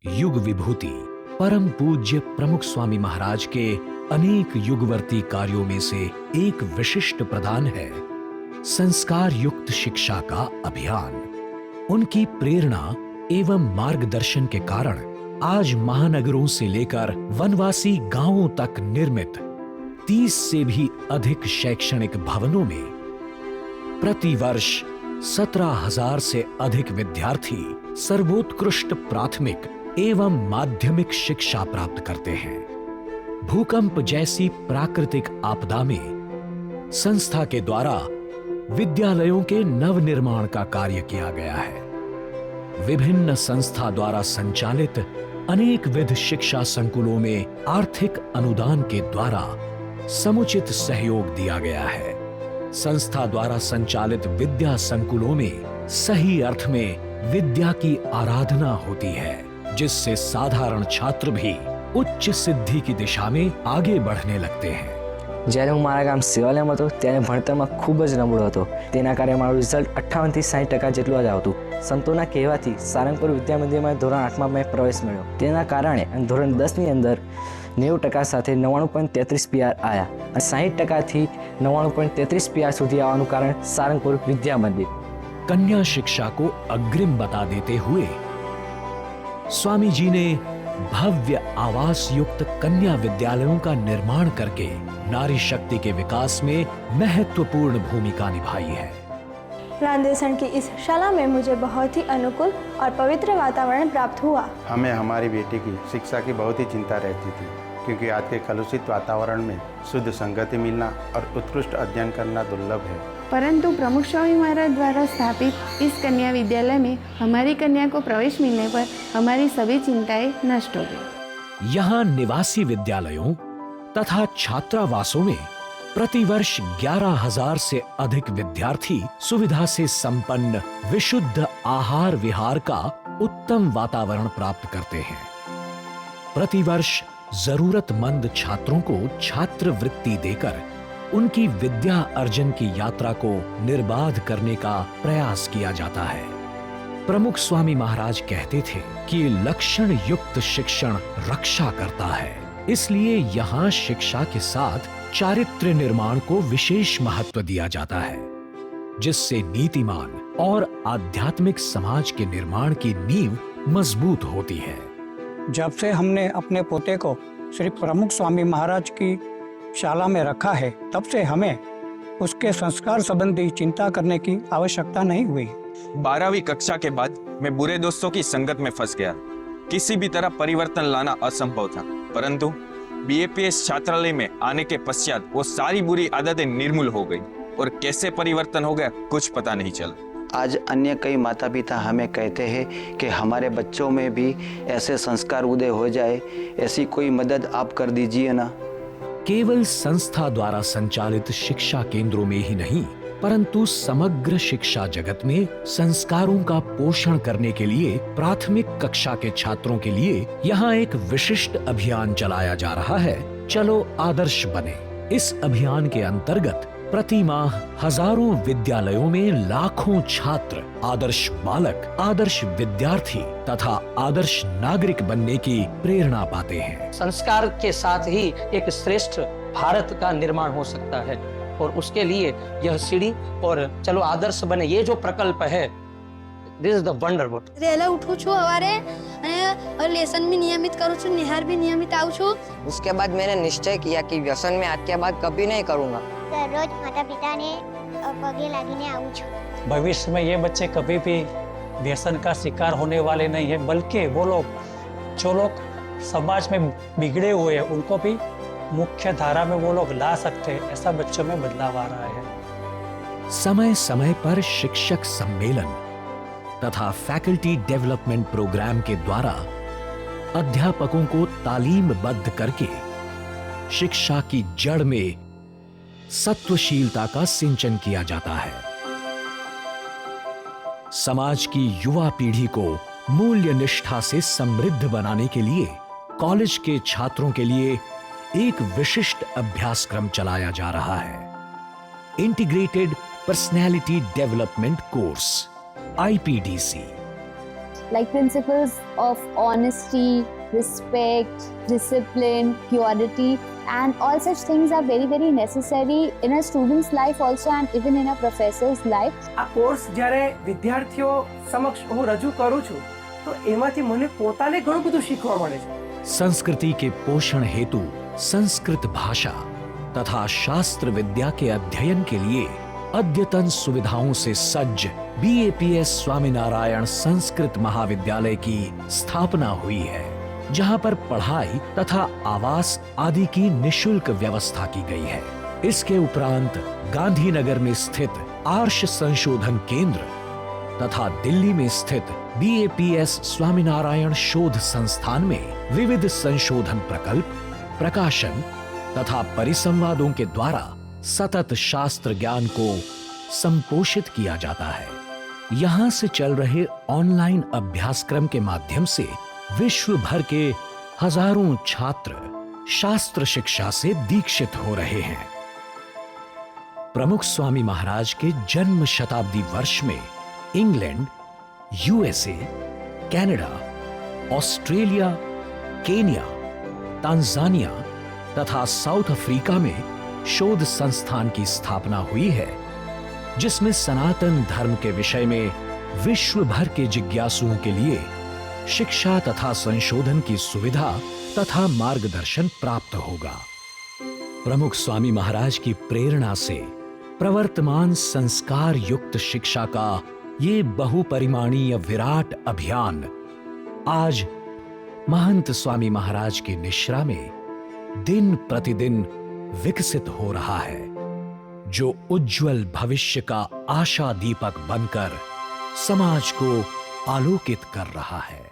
युग विभूति परम पूज्य प्रमुख स्वामी महाराज के अनेक युगवर्ती कार्यों में से एक विशिष्ट प्रदान है संस्कार युक्त शिक्षा का अभियान। उनकी प्रेरणा एवं मार्गदर्शन के कारण आज महानगरों से लेकर वनवासी गांवों तक निर्मित 30 से भी अधिक शैक्षणिक भवनों में प्रतिवर्ष 17,000 से अधिक विद्यार्थी सर्वोत्कृष्ट प्राथमिक एवं माध्यमिक शिक्षा प्राप्त करते हैं। भूकंप जैसी प्राकृतिक आपदा में संस्था के द्वारा विद्यालयों के नवनिर्माण का कार्य किया गया है। विभिन्न संस्था द्वारा संचालित अनेक विध शिक्षा संकुलों में आर्थिक अनुदान के द्वारा समुचित सहयोग दिया गया है। संस्था द्वारा संचालित विद्या संकुलों में सही अर्थ में विद्या की आराधना होती है, जिससे साधारण छात्र भी उच्च सिद्धि की दिशा में आगे बढ़ने लगते हैं। જ્યારે હું મારા ગામ સેવાલયમાં હતો ત્યારે ભણતરમાં ખૂબ જ નબળો હતો। તેના કારણે મારું રિઝલ્ટ 58 થી 60% જેટલું જ આવતું। સંતોના કહેવાથી સારંગપુર વિદ્યા મંદિરમાં ધોરણ 8માં મેં પ્રવેશ મેળવ્યો। તેના કારણે ધોરણ 10ની અંદર 90% સાથે 99.33 PR આયા અને 60% થી 99.33 PR સુધી આવવાનું કારણ સારંગપુર વિદ્યા મંદિર। कन्या शिक्षा को अग्रिम बता देते हुए स्वामी जी ने भव्य आवास युक्त कन्या विद्यालयों का निर्माण करके नारी शक्ति के विकास में महत्वपूर्ण भूमिका निभाई है। रांदेसण की इस शाला में मुझे बहुत ही अनुकूल और पवित्र वातावरण प्राप्त हुआ। हमें हमारी बेटी की शिक्षा की बहुत ही चिंता रहती थी, क्योंकि आज के कलुषित वातावरण में शुद्ध संगति मिलना और उत्कृष्ट अध्ययन करना दुर्लभ है। परंतु प्रमुख स्वामी महाराज द्वारा स्थापित इस कन्या विद्यालय में हमारी कन्या को प्रवेश मिलने पर हमारी सभी चिंताएं नष्ट हो गई। यहाँ निवासी विद्यालयों तथा छात्रावासों में प्रतिवर्ष 11,000 से अधिक विद्यार्थी सुविधा से संपन्न विशुद्ध आहार विहार का उत्तम वातावरण प्राप्त करते हैं। प्रतिवर्ष जरूरतमंद छात्रों को छात्रवृत्ति देकर उनकी विद्या अर्जन की यात्रा को निर्बाध करने का प्रयास किया जाता है। प्रमुख स्वामी महाराज कहते थे कि लक्षण युक्त शिक्षण रक्षा करता है, इसलिए यहाँ शिक्षा के साथ चारित्र्य निर्माण को विशेष महत्व दिया जाता है, जिससे नीतिमान और आध्यात्मिक समाज के निर्माण की नींव मजबूत होती है। जब से हमने अपने पोते को श्री प्रमुख स्वामी महाराज की शाला में रखा है, तब से हमें उसके संस्कार संबंधी चिंता करने की आवश्यकता नहीं हुई। 12वीं कक्षा के बाद मैं बुरे दोस्तों की संगत में फंस गया। किसी भी तरह परिवर्तन लाना असंभव था, परंतु बीएपीएस छात्रालय में आने के पश्चात वो सारी बुरी आदतें निर्मूल हो गई और कैसे परिवर्तन हो गया कुछ पता नहीं चला। आज अन्य कई माता पिता हमें कहते हैं कि हमारे बच्चों में भी ऐसे संस्कार उदय हो जाए, ऐसी कोई मदद आप कर दीजिए ना। केवल संस्था द्वारा संचालित शिक्षा केंद्रों में ही नहीं, परंतु समग्र शिक्षा जगत में संस्कारों का पोषण करने के लिए प्राथमिक कक्षा के छात्रों के लिए यहाँ एक विशिष्ट अभियान चलाया जा रहा है, चलो आदर्श बने। इस अभियान के अंतर्गत प्रति माह हजारों विद्यालयों में लाखों छात्र आदर्श बालक, आदर्श विद्यार्थी तथा आदर्श नागरिक बनने की प्रेरणा पाते हैं। संस्कार के साथ ही एक श्रेष्ठ भारत का निर्माण हो सकता है और उसके लिए यह सीढ़ी और चलो आदर्श बने ये जो प्रकल्प है, दिस इज द वंडरवुड। रेला उठू छु हवारे और लेसन भी नियमित करू छु, निहार भी नियमित आऊ छु। उसके बाद मैंने निश्चय किया कि व्यसन में आज के बाद कभी नहीं करूँगा। रोज माता पिता ने पगे लागिने आऊ छु। भविष्य में ये बच्चे कभी भी व्यसन का शिकार होने वाले नहीं है, बल्कि वो लोग जो लोग समाज में बिगड़े हुए हैं उनको भी मुख्य धारा में वो लोग ला सकते हैं। ऐसा बच्चों में बदलाव आ रहा है। समय समय पर शिक्षक सम्मेलन तथा फैकल्टी डेवलपमेंट प्रोग्राम के द्वारा अध्यापकों को तालीमबद्ध करके शिक्षा की जड़ में सत्वशीलता का सिंचन किया जाता है। समाज की युवा पीढ़ी को मूल्य निष्ठा से समृद्ध बनाने के लिए कॉलेज के छात्रों के लिए एक विशिष्ट अभ्यासक्रम चलाया जा रहा है। Integrated personality development course IPDC। like principles of honesty, respect, discipline, purity, and all such things are very, very necessary in a student's life also and even in a professor's life. આ course જ્યારે વિદ્યાર્થીઓ સમક્ષ હું રજૂ કરું છું તો એમાંથી મને પોતાને ઘણું બધું શીખવા મળે છે. संस्कृति के पोषण हेतु संस्कृत भाषा तथा शास्त्र विद्या के अध्ययन के लिए अद्यतन सुविधाओं से सज्ज BAPS स्वामीनारायण संस्कृत महाविद्यालय की स्थापना हुई है, जहां पर पढ़ाई तथा आवास आदि की निशुल्क व्यवस्था की गई है. इसके उपरांत गांधीनगर में स्थित आर्ष संशोधन केंद्र तथा दिल्ली में स्थित BAPS स्वामीनारायण शोध संस्थान में विविध संशोधन प्रकल्प, प्रकाशन तथा परिसंवादों के द्वारा सतत शास्त्र ज्ञान को संपोषित किया जाता है. यहाँ से चल रहे ऑनलाइन अभ्यासक्रम के माध्यम से विश्व भर के हजारों छात्र शास्त्र शिक्षा से दीक्षित हो रहे हैं. प्रमुख स्वामी महाराज के जन्म शताब्दी वर्ष में England, USA, Canada, Australia, Kenya, Tanzania तथा साउथ अफ्रीका में शोध संस्थान की स्थापना हुई है, जिसमें सनातन धर्म के विषय में विश्व भर के जिज्ञासुओं के लिए शिक्षा तथा संशोधन की सुविधा तथा मार्गदर्शन प्राप्त होगा. प्रमुख स्वामी महाराज की प्रेरणा से प्रवर्तमान संस्कार युक्त शिक्षा का ये बहुपरिमाणीय विराट अभियान आज महंत स्वामी महाराज की निश्रा में दिन प्रतिदिन विकसित हो रहा है, जो उज्जवल भविष्य का आशा दीपक बनकर समाज को आलोकित कर रहा है.